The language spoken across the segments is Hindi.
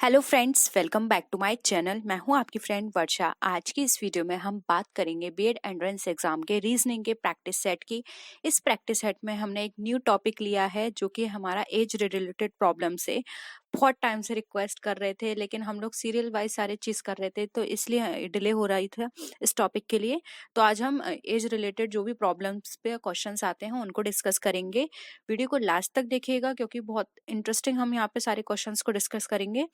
Hello friends, welcome back to my channel. मैं हूं आपकी फ्रेंड वर्षा। आज की इस वीडियो में हम बात करेंगे बीएड एंट्रेंस एग्जाम के रीजनिंग के प्रैक्टिस सेट की। इस प्रैक्टिस सेट में हमने एक न्यू टॉपिक लिया है जो कि हमारा एज रिलेटेड प्रॉब्लम से बहुत टाइम से रिक्वेस्ट कर रहे थे, लेकिन हम लोग सीरियल वाइज सारे चीज कर रहे थे तो इसलिए डिले हो रही था इस टॉपिक के लिए। तो आज हम एज रिलेटेड जो भी प्रॉब्लम्स पे क्वेश्चंस आते हैं उनको डिस्कस करेंगे। वीडियो को लास्ट तक देखिएगा क्योंकि बहुत इंटरेस्टिंग हम यहाँ पे सारे क्वेश्चंस को डिस्कस करेंगे।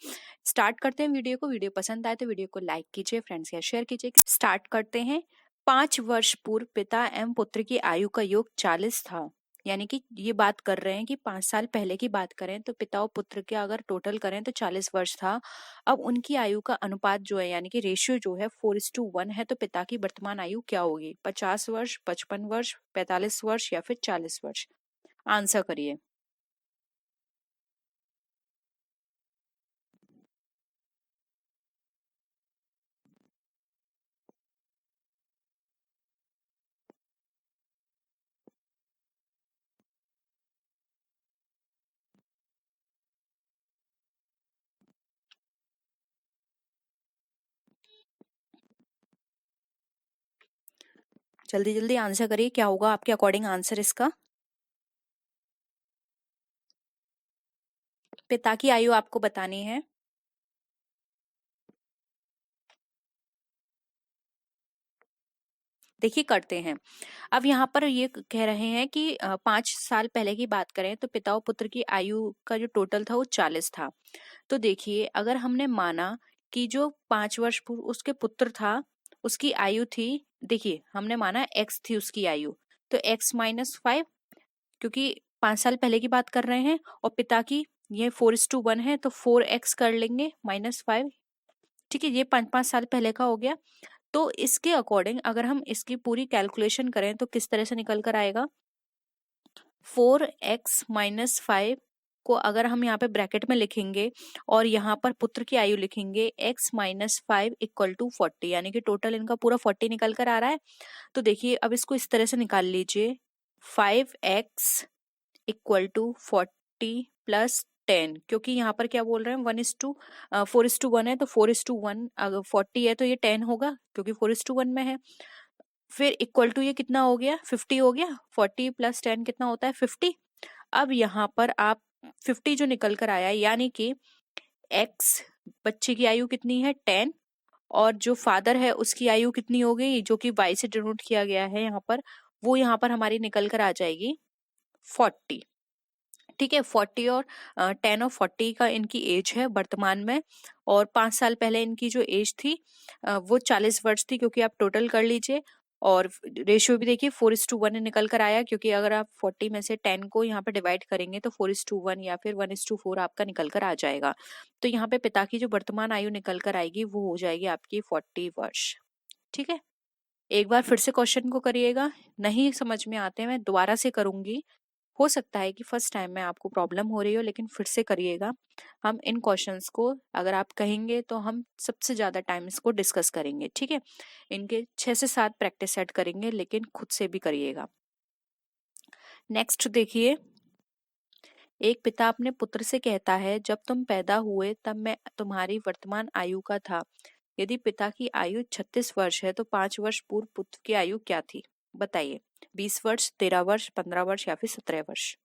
स्टार्ट करते हैं वीडियो को। वीडियो पसंद आए तो वीडियो को लाइक कीजिए, फ्रेंड्स या शेयर कीजिए। स्टार्ट करते हैं। 5 वर्ष पूर्व पिता एवं पुत्र की आयु का योग 40 था। यानी कि ये बात कर रहे हैं कि 5 साल पहले की बात करें तो पिता और पुत्र के अगर टोटल करें तो 40 वर्ष था। अब उनकी आयु का अनुपात जो है यानी कि रेशियो जो है 4:1 है। तो पिता की वर्तमान आयु क्या होगी? 50 वर्ष, 55 वर्ष, 45 वर्ष या फिर 40 वर्ष? आंसर करिए। जल्दी जल्दी आंसर करिए, क्या होगा आपके अकॉर्डिंग आंसर इसका? पिता की आयु आपको बतानी है। देखिए करते हैं। अब यहाँ पर ये कह रहे हैं कि 5 साल पहले की बात करें तो पिता और पुत्र की आयु का जो टोटल था वो 40 था। तो देखिए अगर हमने माना कि जो 5 वर्ष पूर्व उसके पुत्र था उसकी आयु थी, देखिए हमने माना x थी उसकी आयु, तो x-5, क्योंकि 5 साल पहले की बात कर रहे हैं और पिता की ये 4:1 है तो 4x कर लेंगे -5। ठीक है, ये 5-5 साल पहले का हो गया। तो इसके अकॉर्डिंग अगर हम इसकी पूरी कैलकुलेशन करें तो किस तरह से निकल कर आएगा? 4x-5 को अगर हम यहाँ पे ब्रैकेट में लिखेंगे और यहाँ पर पुत्र की आयु लिखेंगे x-5 इक्वल टू 40, यानी कि टोटल इनका पूरा 40 निकल कर आ रहा है। तो देखिए अब इसको इस तरह से निकाल लीजिए, 5x इक्वल टू 40+10, क्योंकि यहाँ पर क्या बोल रहे हैं 4:1 है तो 4:1 अगर 40 है तो ये 10 होगा क्योंकि 4:1 में है। फिर इक्वल टू ये कितना हो गया? 50 हो गया। 40+10 कितना होता है? 50। अब यहाँ पर आप 50 जो निकल कर आया यानी कि x बच्चे की आयु कितनी है? 10, और जो फादर है उसकी आयु कितनी हो गई जो कि y से डिनोट किया गया है यहाँ पर, वो यहाँ पर हमारी निकल कर आ जाएगी 40। ठीक है, 40 और 10 और 40 का इनकी एज है वर्तमान में, और 5 साल पहले इनकी जो एज थी वो 40 वर्ष थी, क्योंकि आप टोटल कर लीजिए। और रेशियो भी देखिए 4:1 निकल कर आया, क्योंकि अगर आप 40 में से 10 को यहाँ पे डिवाइड करेंगे तो 4:1 या फिर 1:4 आपका निकल कर आ जाएगा। तो यहाँ पे पिता की जो वर्तमान आयु निकल कर आएगी वो हो जाएगी आपकी 40 वर्ष। ठीक है, एक बार फिर से क्वेश्चन को करिएगा। नहीं समझ में आते मैं दोबारा से करूंगी। हो सकता है कि फर्स्ट टाइम में आपको प्रॉब्लम हो रही हो, लेकिन फिर से करिएगा। हम इन क्वेश्चंस को अगर आप कहेंगे तो हम सबसे ज्यादा टाइम इसको डिस्कस करेंगे। ठीक है, इनके 6 से 7 प्रैक्टिस सेट करेंगे, लेकिन खुद से भी करिएगा। नेक्स्ट देखिए, एक पिता अपने पुत्र से कहता है, जब तुम पैदा हुए तब मैं तुम्हारी वर्तमान आयु का था। यदि पिता की आयु 36 वर्ष है तो 5 वर्ष पूर्व पुत्र की आयु क्या थी? बताइए। 20 वर्ष, 13 वर्ष, 15 वर्ष या फिर 17 वर्ष?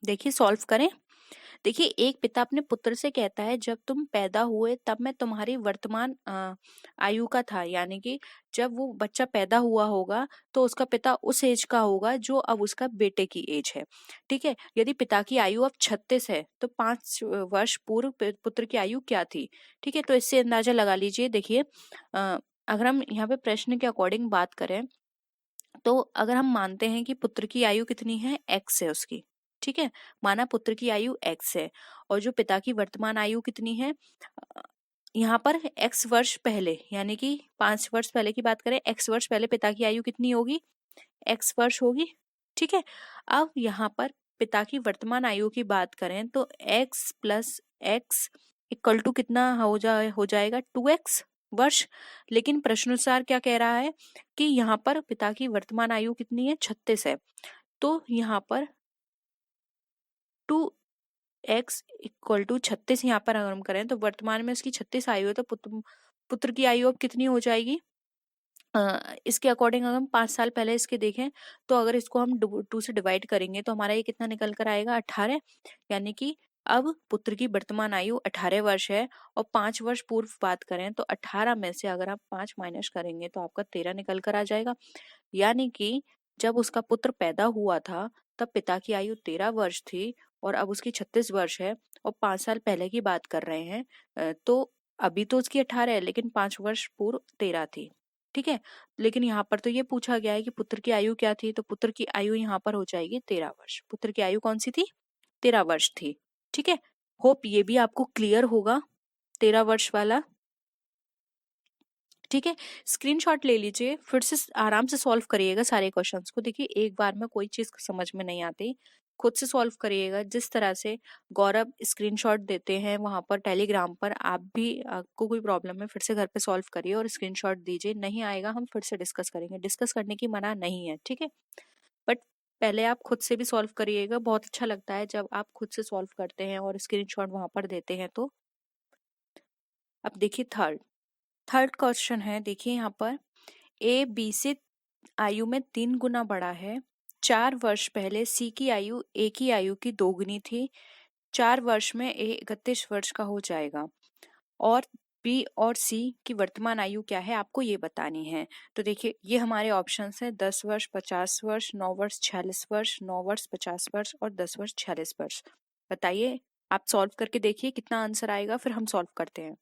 देखिए सॉल्व करें। देखिए, एक पिता अपने पुत्र से कहता है, जब तुम पैदा हुए तब मैं तुम्हारी वर्तमान आयु का था, यानी कि जब वो बच्चा पैदा हुआ होगा तो उसका पिता उस एज का होगा जो अब उसका बेटे की एज है। ठीक है, यदि पिता की आयु अब 36 है तो 5 वर्ष पूर्व पुत्र की आयु क्या थी। ठीक है, तो इससे अंदाजा लगा लीजिए। देखिए, अगर हम यहाँ पे प्रश्न के अकॉर्डिंग बात करें तो अगर हम मानते हैं कि पुत्र की आयु कितनी है, एक्स है उसकी। ठीक है, माना पुत्र की आयु एक्स है और जो पिता की वर्तमान आयु कितनी है, यहाँ पर एक्स वर्ष पहले, यानी कि 5 वर्ष पहले की बात करें, एक्स वर्ष पहले पिता की आयु कितनी होगी, एक्स वर्ष होगी। ठीक है, अब यहाँ पर पिता की वर्तमान आयु की बात करें तो x plus x equal to कितना हो जाएगा, 2x वर्ष। लेकिन प्रश्नानुसार क्या कह रहा है कि यहाँ पर पिता की वर्तमान आयु कितनी है, 36 है। तो यहाँ पर 2x इक्वल टू 36 यहाँ पर अगर हम करें तो वर्तमान में उसकी 36 आयु है, तो पुत्र की आयु अब कितनी हो जाएगी। इसके अकॉर्डिंग अगर हम 5 साल पहले इसके देखें तो अगर इसको हम 2 से डिवाइड करेंगे तो हमारा ये कितना निकल कर आएगा, 18। यानी कि अब पुत्र की वर्तमान आयु 18 वर्ष है और 5 वर्ष पूर्व बात करें तो 18 में से अगर आप 5 माइनस करेंगे तो आपका 13 निकल कर आ जाएगा। यानी कि जब उसका पुत्र पैदा हुआ था तब पिता की आयु 13 वर्ष थी और अब उसकी 36 वर्ष है और 5 साल पहले की बात कर रहे हैं। तो अभी तो उसकी 18 है लेकिन 5 वर्ष पूर्व 13 थी। ठीक है, लेकिन यहाँ पर तो ये पूछा गया है कि पुत्र की आयु क्या थी, तो पुत्र की आयु यहाँ पर हो जाएगी 13 वर्ष। पुत्र की आयु कौन सी थी, 13 वर्ष थी। ठीक है, होप ये भी आपको क्लियर होगा, 13 वर्ष वाला। ठीक है, स्क्रीनशॉट ले लीजिए, फिर से आराम से सॉल्व करिएगा सारे क्वेश्चंस को। देखिए, एक बार में कोई चीज समझ में नहीं आती, खुद से सॉल्व करिएगा। जिस तरह से गौरव स्क्रीनशॉट देते हैं वहां पर टेलीग्राम पर, आप भी, आपको कोई प्रॉब्लम है फिर से घर पे सॉल्व करिए और स्क्रीनशॉट दीजिए। नहीं आएगा हम फिर से डिस्कस करेंगे, डिस्कस करने की मना नहीं है। ठीक है, बट पहले आप खुद से भी सॉल्व करिएगा। बहुत अच्छा लगता है जब आप खुद से सॉल्व करते हैं और स्क्रीनशॉट वहां पर देते हैं तो। अब देखिए, थर्ड क्वेश्चन है। देखिए यहाँ पर, ए बी से आयु में 3 गुना बड़ा है। 4 वर्ष पहले सी की आयु ए की आयु की 2 गुनी थी। 4 वर्ष में ए 31 वर्ष का हो जाएगा और बी और सी की वर्तमान आयु क्या है आपको ये बतानी है। तो देखिए, ये हमारे ऑप्शंस हैं, 10 वर्ष, 50 वर्ष, 9 वर्ष, 46 वर्ष, 9 वर्ष, 50 वर्ष और 10 वर्ष, 46 वर्ष। बताइए, आप सॉल्व करके देखिए कितना आंसर आएगा, फिर हम सॉल्व करते हैं।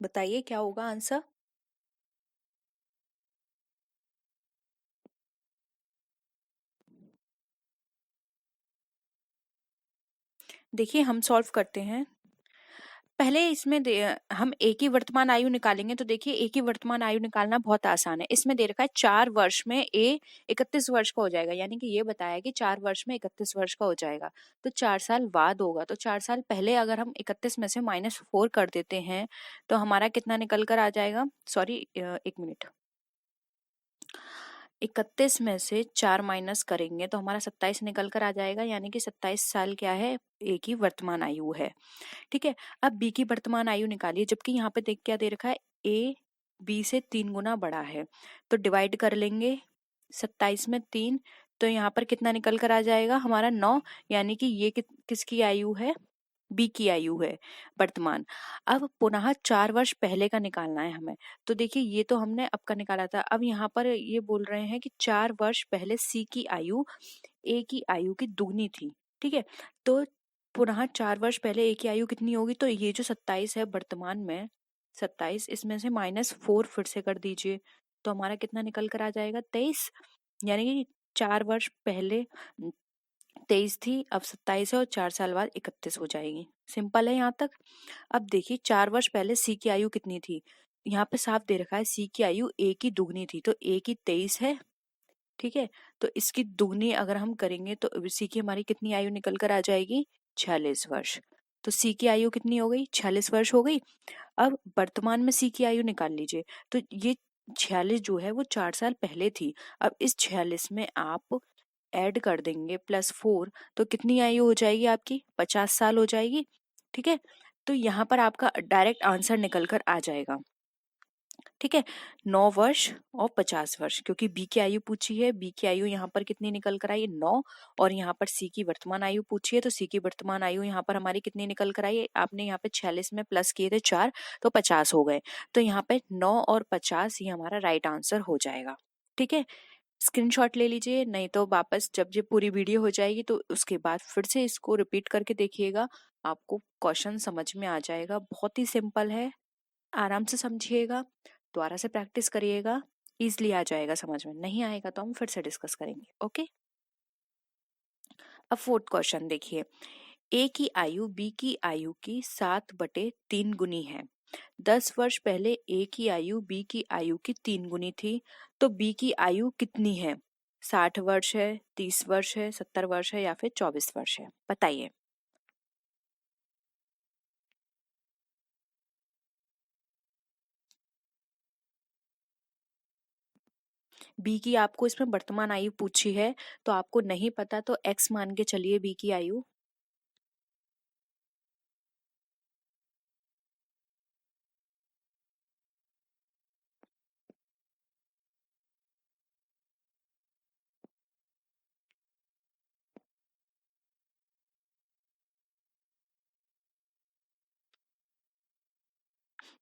बताइए क्या होगा आंसर। देखिए, हम सॉल्व करते हैं। पहले इसमें हम ए की वर्तमान आयु निकालेंगे। तो देखिए, ए की वर्तमान आयु निकालना बहुत आसान है। इसमें दे रखा है 4 वर्ष में ए 31 वर्ष का हो जाएगा, यानी कि ये बताया कि 4 वर्ष में 31 वर्ष का हो जाएगा। तो 4 साल बाद होगा, तो 4 साल पहले अगर हम 31 में से -4 कर देते हैं तो हमारा कितना निकल कर आ जाएगा। Sorry, 1 minute. 31 में से 4 माइनस करेंगे तो हमारा 27 निकल कर आ जाएगा, यानी कि 27 साल क्या है, ए की वर्तमान आयु है। ठीक है, अब बी की वर्तमान आयु निकालिए, जबकि यहाँ पे देख क्या दे रखा है, ए बी से 3 गुना बड़ा है। तो डिवाइड कर लेंगे 27 में 3, तो यहाँ पर कितना निकल कर आ जाएगा हमारा 9, यानी कि ये किसकी आयु है, बी की आयु है वर्तमान। अब पुनः 4 वर्ष पहले का निकालना है हमें। तो देखिए, ये तो हमने अब का निकाला था। अब यहाँ पर ये बोल रहे हैं कि 4 वर्ष पहले सी की आयु ए की आयु की दुगनी थी। ठीक है, तो पुनः 4 वर्ष पहले ए की आयु कितनी होगी, तो ये जो 27 है वर्तमान में, 27, इसमें से -4 फिर से कर दीजिए तो हमारा कितना निकल कर आ जाएगा, 23। यानी कि 4 वर्ष पहले 23 थी, अब 27 है और 4 साल बाद 31 हो जाएगी। सिंपल है यहाँ तक। अब देखिए, 4 वर्ष पहले सी की आयु कितनी थी, यहाँ पे साफ दे रखा है सी की आयु ए की दुगनी थी, तो ए की 23 है। ठीक है, तो इसकी दुगनी अगर हम करेंगे तो सी की हमारी कितनी आयु निकल कर आ जाएगी, 46 वर्ष। तो सी की आयु कितनी हो गई, 46 वर्ष हो गई। अब वर्तमान में सी की आयु निकाल लीजिए, तो ये 46 जो है वो 4 साल पहले थी। अब इस 46 में आप ऐड कर देंगे +4, तो कितनी आयु हो जाएगी आपकी, 50 साल हो जाएगी। ठीक है, तो यहाँ पर आपका डायरेक्ट आंसर निकल कर आ जाएगा। ठीक है, 9 वर्ष और 50 वर्ष, क्योंकि बी की आयु पूछी है, बी की आयु यहाँ पर कितनी निकल कर आई, 9, और यहाँ पर सी की वर्तमान आयु पूछी है, तो सी की वर्तमान आयु यहाँ पर हमारी कितनी निकल कर आई, आपने यहाँ पे 46 में प्लस किए थे 4, तो 50 हो गए। तो यहाँ पे 9 और 50 ये हमारा राइट आंसर हो जाएगा। ठीक है, स्क्रीनशॉट ले लीजिए, नहीं तो वापस जब ये पूरी वीडियो हो जाएगी तो उसके बाद फिर से इसको रिपीट करके देखिएगा, आपको क्वेश्चन समझ में आ जाएगा। बहुत ही सिंपल है, आराम से समझिएगा, दोबारा से प्रैक्टिस करिएगा, इजली आ जाएगा समझ में। नहीं आएगा तो हम फिर से डिस्कस करेंगे। ओके, अब 4th क्वेश्चन देखिए, ए की आयु बी की आयु की 7/3 गुनी है। 10 वर्ष पहले ए की आयु बी की आयु की 3 गुनी थी, तो बी की आयु कितनी है, 60 वर्ष है, 30 वर्ष है, 70 वर्ष है या फिर 24 वर्ष है, बताइए। बी की आपको इसमें वर्तमान आयु पूछी है, तो आपको नहीं पता तो x मान के चलिए बी की आयु।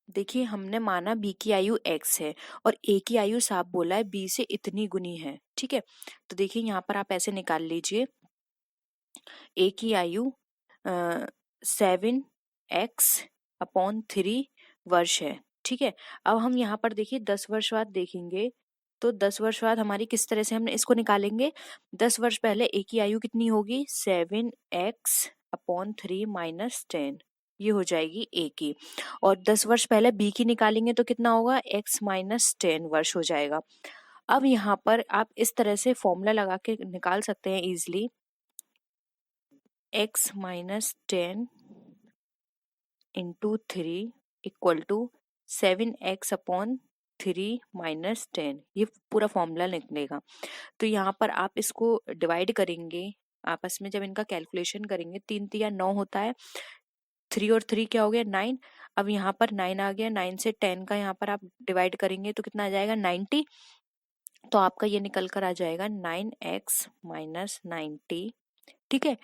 देखिए, हमने माना बी की आयु x है और ए की आयु साफ बोला है बी से इतनी गुनी है। ठीक है, तो देखिए यहाँ पर आप ऐसे निकाल लीजिए, ए की आयु 7x/3 वर्ष है। ठीक है, अब हम यहाँ पर देखिए 10 वर्ष बाद देखेंगे, तो 10 वर्ष बाद हमारी किस तरह से हम इसको निकालेंगे, 10 वर्ष पहले ए की आयु कितनी होगी, 7x/3 - 10, ये हो जाएगी ए की, और 10 वर्ष पहले बी की निकालेंगे तो कितना होगा, x - 10 वर्ष हो जाएगा। अब यहाँ पर आप इस तरह से फॉर्मूला लगा के निकाल सकते हैं easily, x - 10 into 3 equal to 7x/3 - 10, ये पूरा फॉर्मूला निकलेगा। तो यहाँ पर आप इसको डिवाइड करेंगे आपस में, जब इनका कैलकुलेशन करेंगे, 3 3 9 होता है, 3 और 3 क्या हो गया, 9। अब यहाँ पर 9 आ गया, 9 से 10 का यहाँ पर आप डिवाइड करेंगे तो कितना आ जाएगा, 90। तो आपका ये निकल कर आ जाएगा 9x - 90। ठीक है,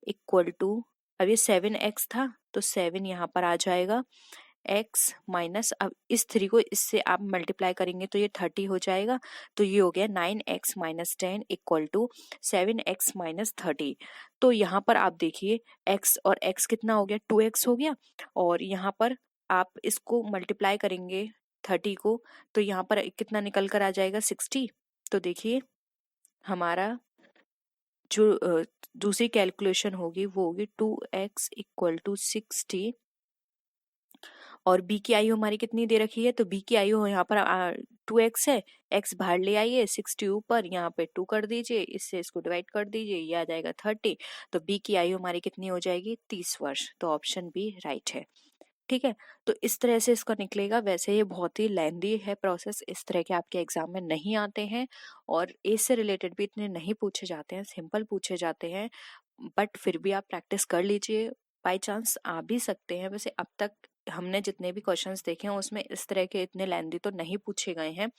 इक्वल टू, अब ये 7x था तो 7 यहाँ पर आ जाएगा, x माइनस, अब इस 3 को इससे आप मल्टीप्लाई करेंगे तो ये 30 हो जाएगा। तो ये हो गया 9x - 10 इक्वल टू 7x - 30। तो यहाँ पर आप देखिए x और x कितना हो गया, 2x हो गया, और यहाँ पर आप इसको मल्टीप्लाई करेंगे 30 को, तो यहाँ पर कितना निकल कर आ जाएगा, 60। तो देखिए हमारा जो दूसरी कैलकुलेशन होगी वो होगी 2x इक्वल टू 60, और b की आयु हमारी कितनी दे रखी है, तो b की आयु यहाँ पर 2x है, x बाहर ले आइए, 60 ऊपर, यहाँ पे 2 कर दीजिए, इससे इसको डिवाइड कर दीजिए, ये आ जाएगा 30। तो b की आयु हमारी कितनी हो जाएगी, 30 वर्ष। तो ऑप्शन बी राइट है। ठीक है, तो इस तरह से इसका निकलेगा। वैसे ये बहुत ही लेंदी है प्रोसेस, इस तरह के आपके एग्जाम में नहीं आते हैं, और एज से रिलेटेड भी इतने नहीं पूछे जाते हैं, सिंपल पूछे जाते हैं, बट फिर भी आप प्रैक्टिस कर लीजिए, बाई चांस आ भी सकते हैं। वैसे अब तक हमने जितने भी क्वेश्चंस देखे हैं उसमें इस तरह के इतने लेंदी तो नहीं पूछे गए हैं।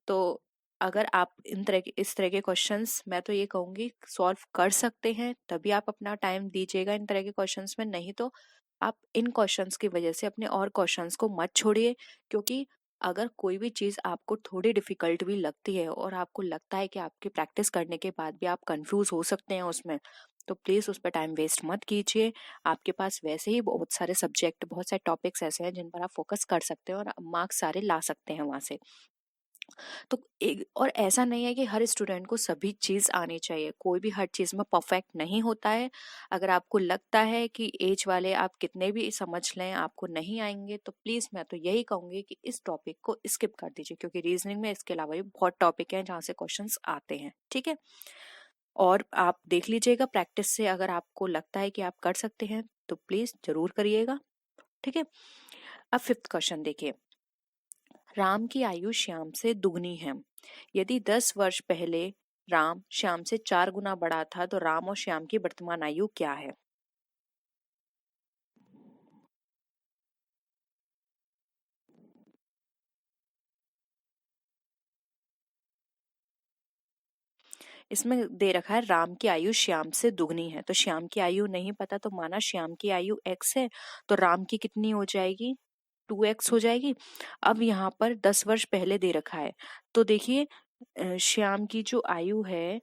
तो अगर आप इस तरह के क्वेश्चंस, मैं तो ये कहूंगी, सॉल्व कर सकते हैं, तभी आप अपना टाइम दीजिएगा इन तरह के क्वेश्चंस में, नहीं तो आप इन क्वेश्चंस की वजह से अपने और क्वेश्चंस को मत छोड़िए। क्योंकि अगर कोई भी चीज आपको थोड़ी डिफिकल्ट भी लगती है और आपको लगता है कि आपकी प्रैक्टिस करने के बाद भी आप कंफ्यूज हो सकते हैं उसमें, तो प्लीज उस पर टाइम वेस्ट मत कीजिए। आपके पास वैसे ही बहुत सारे सब्जेक्ट, बहुत सारे टॉपिक्स ऐसे हैं जिन पर आप फोकस कर सकते हैं और मार्क्स सारे ला सकते हैं वहां से। तो एक, और ऐसा नहीं है कि हर स्टूडेंट को सभी चीज आनी चाहिए, कोई भी हर चीज में परफेक्ट नहीं होता है। अगर आपको लगता है कि एज वाले आप कितने भी समझ लें आपको नहीं आएंगे, तो प्लीज मैं तो यही कहूंगी कि इस टॉपिक को स्किप कर दीजिए, क्योंकि रीजनिंग में इसके अलावा भी बहुत टॉपिक हैं जहाँ से क्वेश्चंस आते हैं। ठीक है, और आप देख लीजिएगा प्रैक्टिस से, अगर आपको लगता है कि आप कर सकते हैं तो प्लीज जरूर करिएगा। ठीक है, अब फिफ्थ क्वेश्चन देखिए। राम की आयु श्याम से दुगनी है। यदि 10 वर्ष पहले राम श्याम से 4 गुना बड़ा था तो राम और श्याम की वर्तमान आयु क्या है? इसमें दे रखा है राम की आयु श्याम से दुगनी है, तो श्याम की आयु नहीं पता तो माना श्याम की आयु x है, तो राम की कितनी हो जाएगी? 2x हो जाएगी। अब यहाँ पर 10 वर्ष पहले दे रखा है, तो देखिए श्याम की जो आयु है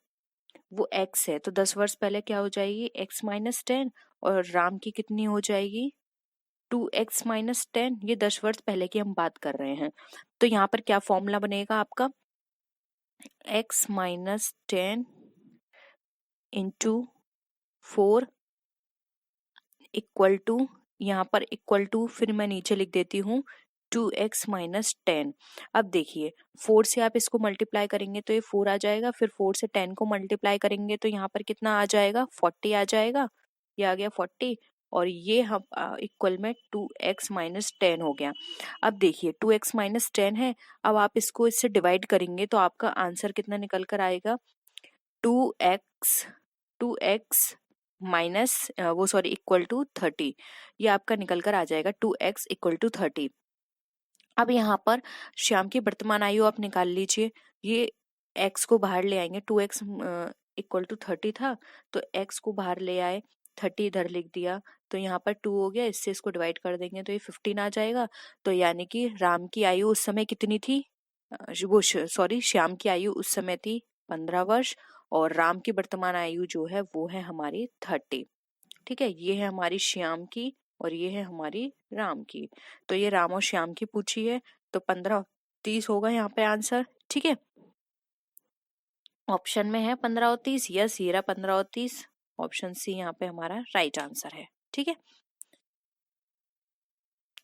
वो x है, तो 10 वर्ष पहले क्या हो जाएगी? x-10, और राम की कितनी हो जाएगी? 2x-10। ये 10 वर्ष पहले की हम बात कर रहे हैं, तो यहाँ पर क्या फॉर्मूला बनेगा आपका? x-10 इंटू 4 इक्वल टू, यहाँ पर इक्वल टू फिर मैं नीचे लिख देती हूँ 2x-10। अब देखिए 4 से आप इसको मल्टीप्लाई करेंगे तो ये 4 आ जाएगा, फिर 4 से 10 को मल्टीप्लाई करेंगे तो यहाँ पर कितना आ जाएगा? 40 आ जाएगा। ये आ गया 40, और ये हम इक्वल में 2x-10 हो गया। अब देखिए 2x-10 है, अब आप इसको इससे डिवाइड करेंगे तो आपका आंसर कितना निकल कर आएगा? 2x माइनस वो सॉरी इक्वल टू 30। ये आपका निकल कर आ जाएगा 2x इक्वल टू 30। अब यहाँ पर श्याम की वर्तमान आयु आप निकाल लीजिए। ये x को बाहर ले आएंगे, 2x इक्वल टू 30 था तो x को बाहर ले आए, 30 इधर लिख दिया, तो यहाँ पर 2 हो गया, इससे इसको डिवाइड कर देंगे तो ये 15 आ जाएगा। तो यानी कि राम की आयु उस समय कितनी थी? वो सॉरी श्याम की आयु उस समय थी 15 वर्ष, और राम की वर्तमान आयु जो है वो है हमारी 30। ठीक है, ये है हमारी श्याम की और ये है हमारी राम की। तो ये राम और श्याम की पूछी है, तो 15-30 होगा यहाँ पे आंसर। ठीक है, ऑप्शन में है 15-30, यस ये रहा 15-30, ऑप्शन सी यहाँ पे हमारा राइट आंसर है। ठीक है,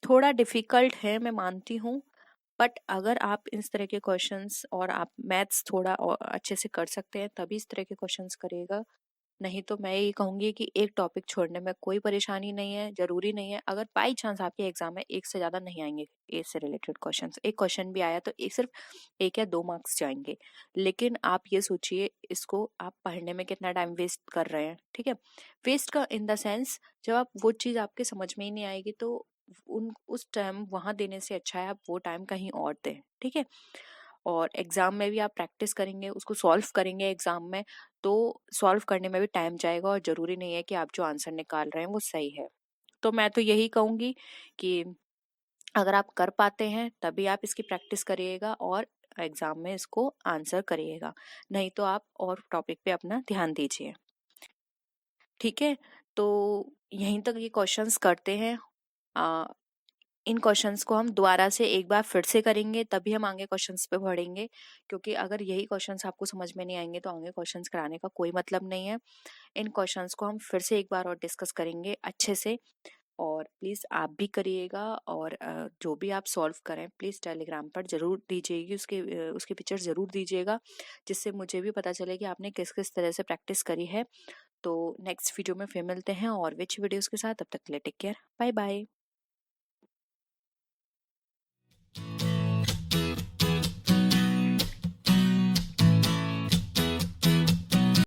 थोड़ा डिफिकल्ट है मैं मानती हूँ, बट अगर आप इस तरह के क्वेश्चंस और आप मैथ्स थोड़ा अच्छे से कर सकते हैं तभी इस तरह के क्वेश्चंस करिएगा। नहीं तो मैं ये कहूंगी कि एक टॉपिक छोड़ने में कोई परेशानी नहीं है, जरूरी नहीं है। अगर बाई चांस आपके एग्जाम में एक से ज्यादा नहीं आएंगे ए से रिलेटेड क्वेश्चंस, एक क्वेश्चन भी आया तो एक सिर्फ 1 या 2 मार्क्स जाएंगे, लेकिन आप ये सोचिए इसको आप पढ़ने में कितना टाइम वेस्ट कर रहे हैं। ठीक है, वेस्ट का इन द सेंस जब आप वो चीज आपके समझ में ही नहीं आएगी तो उस टाइम वहां देने से अच्छा है आप वो टाइम कहीं और दें। ठीक है, और एग्जाम में भी आप प्रैक्टिस करेंगे, उसको सॉल्व करेंगे एग्जाम में, तो सॉल्व करने में भी टाइम जाएगा और जरूरी नहीं है कि आप जो आंसर निकाल रहे हैं वो सही है। तो मैं तो यही कहूंगी कि अगर आप कर पाते हैं तभी आप इसकी प्रैक्टिस करिएगा और एग्जाम में इसको आंसर करिएगा, नहीं तो आप और टॉपिक पे अपना ध्यान दीजिए। ठीक है, तो यहीं तक ये क्वेश्चंस करते हैं। इन क्वेश्चंस को हम दोबारा से एक बार फिर से करेंगे तभी हम आगे क्वेश्चंस पे बढ़ेंगे, क्योंकि अगर यही क्वेश्चंस आपको समझ में नहीं आएंगे तो आगे क्वेश्चंस कराने का कोई मतलब नहीं है। इन क्वेश्चंस को हम फिर से एक बार और डिस्कस करेंगे अच्छे से, और प्लीज़ आप भी करिएगा, और जो भी आप सॉल्व करें प्लीज़ टेलीग्राम पर जरूर दीजिएगी, उसके पिक्चर जरूर दीजिएगा, जिससे मुझे भी पता चले कि आपने किस किस तरह से प्रैक्टिस करी है। तो नेक्स्ट वीडियो में फिर मिलते हैं और विच वीडियोज़ के साथ, तब तक के लिए टेक केयर, बाय बाय।